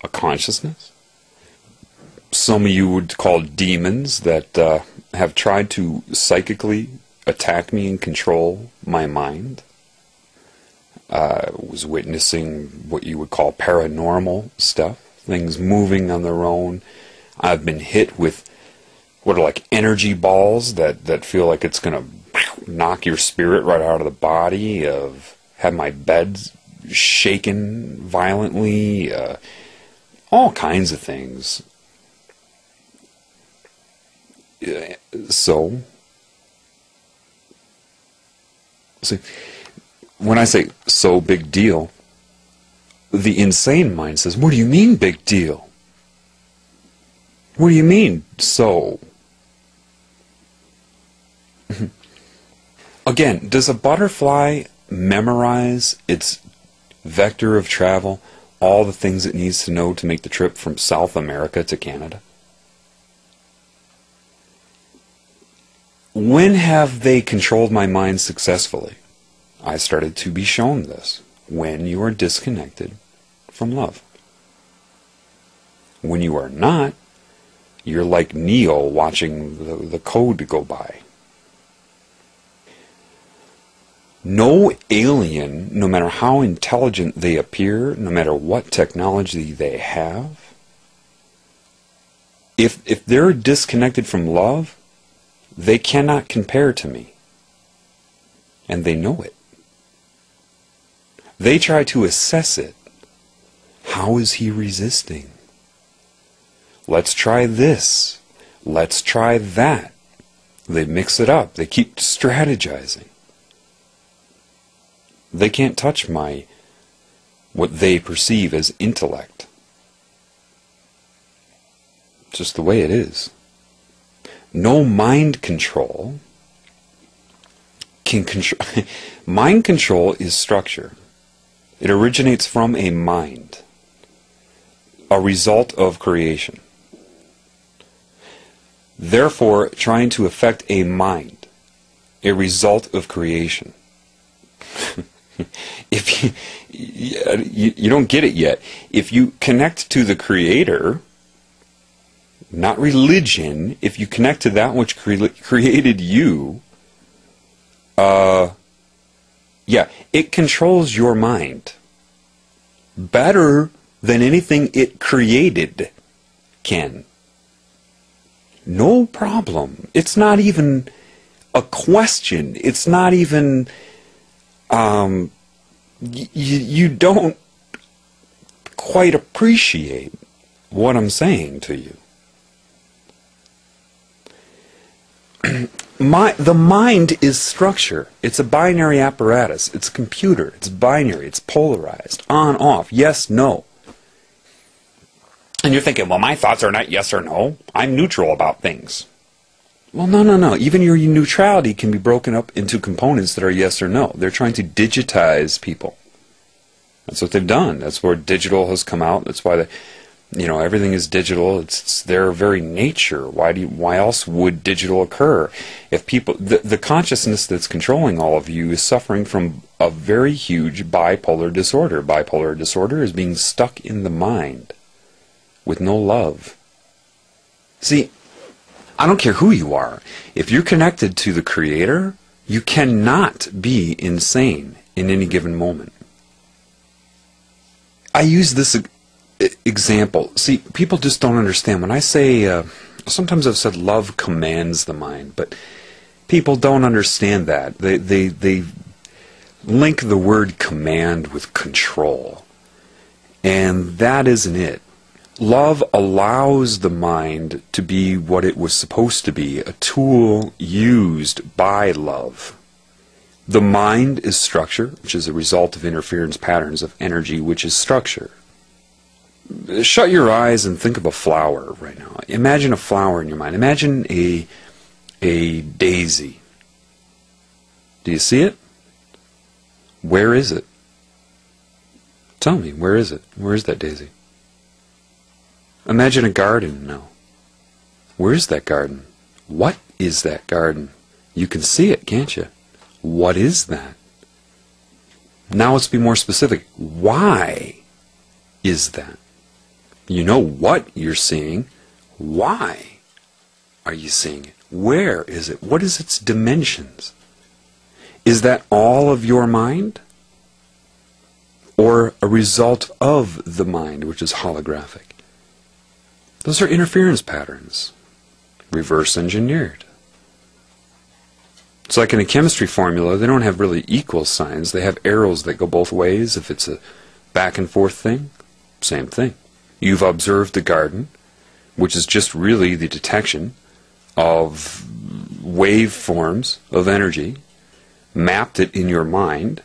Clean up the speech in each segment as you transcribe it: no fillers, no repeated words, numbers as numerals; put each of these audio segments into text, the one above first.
a consciousness. Some of you would call demons that have tried to psychically attack me and control my mind. Was witnessing what you would call paranormal stuff, things moving on their own. I've been hit with what are like energy balls that feel like it's going to knock your spirit right out of the body. I've had my bed shaken violently, all kinds of things. So, see, when I say so big deal, the insane mind says, what do you mean big deal? What do you mean so? Again, does a butterfly memorize its vector of travel, all the things it needs to know to make the trip from South America to Canada? When have they controlled my mind successfully? I started to be shown this. When you are disconnected from love. When you are not, you're like Neo watching the code go by. No alien, no matter how intelligent they appear, no matter what technology they have, if they're disconnected from love, they cannot compare to me. And they know it. They try to assess it. How is he resisting? Let's try this. Let's try that. They mix it up. They keep strategizing. They can't touch what they perceive as intellect. Just the way it is. No mind control can control. Mind control is structure. It originates from a mind, a result of creation. Therefore, trying to affect a mind, a result of creation. If you don't get it yet, if you connect to the Creator, not religion, if you connect to that which created you, yeah, it controls your mind better than anything it created can. No problem. It's not even a question. It's not even, you don't quite appreciate what I'm saying to you. The mind is structure. It's a binary apparatus. It's a computer. It's binary. It's polarized. On, off. Yes, no. And you're thinking, well, my thoughts are not yes or no. I'm neutral about things. Well, no. Even your neutrality can be broken up into components that are yes or no. They're trying to digitize people. That's what they've done. That's where digital has come out. That's why everything is digital. It's their very nature. Why else would digital occur? If people, the consciousness that's controlling all of you is suffering from a very huge bipolar disorder. Bipolar disorder is being stuck in the mind with no love. See, I don't care who you are. If you're connected to the Creator, you cannot be insane in any given moment. I use this example. See, people just don't understand. When I say, sometimes I've said love commands the mind, but people don't understand that. They link the word command with control. And that isn't it. Love allows the mind to be what it was supposed to be, a tool used by love. The mind is structure, which is a result of interference patterns of energy, which is structure. Shut your eyes and think of a flower right now. Imagine a flower in your mind. Imagine a daisy. Do you see it? Where is it? Tell me, where is it? Where is that daisy? Imagine a garden now. Where is that garden? What is that garden? You can see it, can't you? What is that? Now let's be more specific. Why is that? You know what you're seeing. Why are you seeing it? Where is it? What is its dimensions? Is that all of your mind? Or a result of the mind, which is holographic? Those are interference patterns, reverse engineered. It's like in a chemistry formula, they don't have really equal signs. They have arrows that go both ways. If it's a back and forth thing, same thing. You've observed the garden, which is just really the detection of waveforms of energy, mapped it in your mind,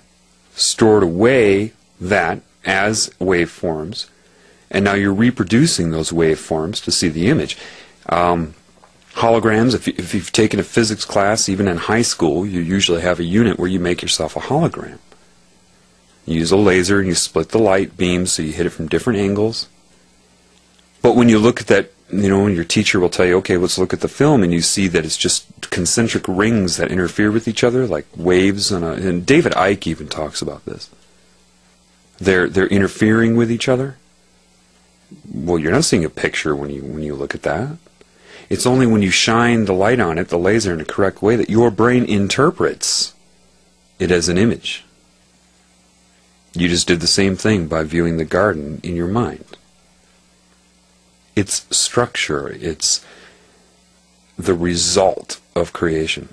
stored away that as waveforms, and now you're reproducing those waveforms to see the image. Holograms, if you've taken a physics class, even in high school, you usually have a unit where you make yourself a hologram. You use a laser and you split the light beam so you hit it from different angles. But when you look at that, when your teacher will tell you, okay, let's look at the film, and you see that it's just concentric rings that interfere with each other, like waves on and David Icke even talks about this. They're interfering with each other. Well, you're not seeing a picture when you look at that. It's only when you shine the light on it, the laser, in the correct way, that your brain interprets it as an image. You just did the same thing by viewing the garden in your mind. It's structure. It's the result of creation.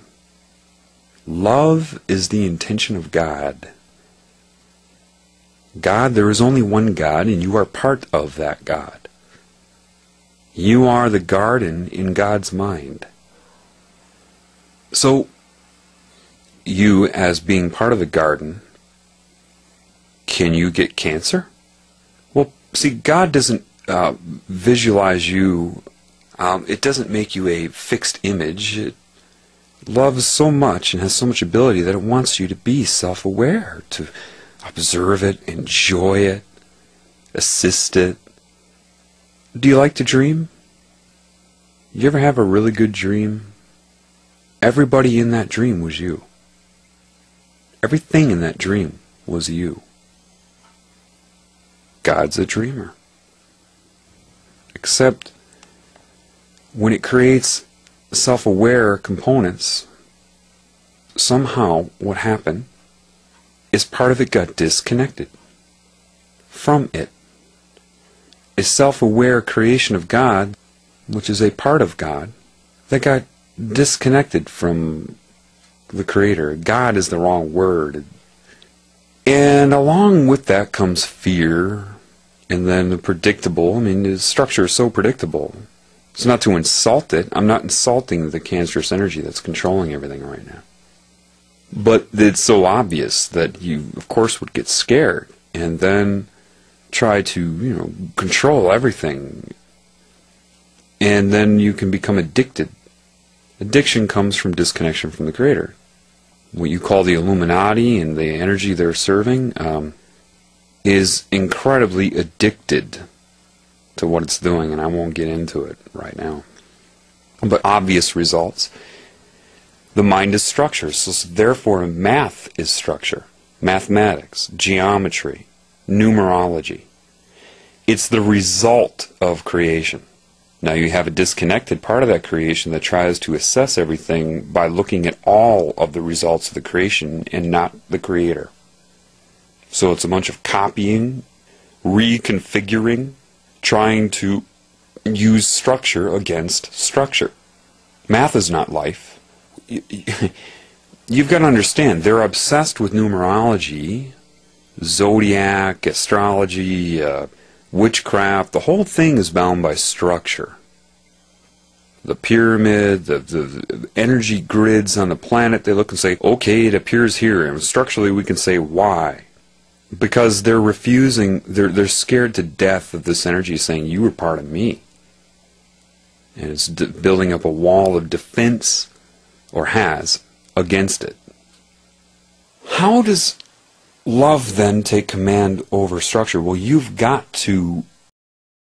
Love is the intention of God. God, there is only one God, and you are part of that God. You are the garden in God's mind. So, you, as being part of the garden, can you get cancer? Well, see, God doesn't visualize you. It doesn't make you a fixed image. It loves so much and has so much ability that it wants you to be self-aware, to observe it, enjoy it, assist it. Do you like to dream? You ever have a really good dream? Everybody in that dream was you. Everything in that dream was you. God's a dreamer. Except when it creates self-aware components, somehow what happened is part of it got disconnected from it. A self-aware creation of God, which is a part of God, that got disconnected from the Creator. God is the wrong word. And along with that comes fear, and then the predictable. The structure is so predictable. It's not to insult it. I'm not insulting the cancerous energy that's controlling everything right now. But it's so obvious that you, of course, would get scared and then try to, control everything. And then you can become addicted. Addiction comes from disconnection from the Creator. What you call the Illuminati and the energy they're serving is incredibly addicted to what it's doing, and I won't get into it right now. But obvious results. The mind is structure, so therefore math is structure. Mathematics, geometry, numerology. It's the result of creation. Now you have a disconnected part of that creation that tries to assess everything by looking at all of the results of the creation and not the Creator. So it's a bunch of copying, reconfiguring, trying to use structure against structure. Math is not life. You've got to understand, they're obsessed with numerology, zodiac, astrology, witchcraft. The whole thing is bound by structure. The pyramid, the energy grids on the planet, they look and say, okay, it appears here, and structurally we can say why. Because they're refusing, they're scared to death of this energy saying, you were part of me. And it's building up a wall of defense, or has, against it. How does love then take command over structure? Well, you've got to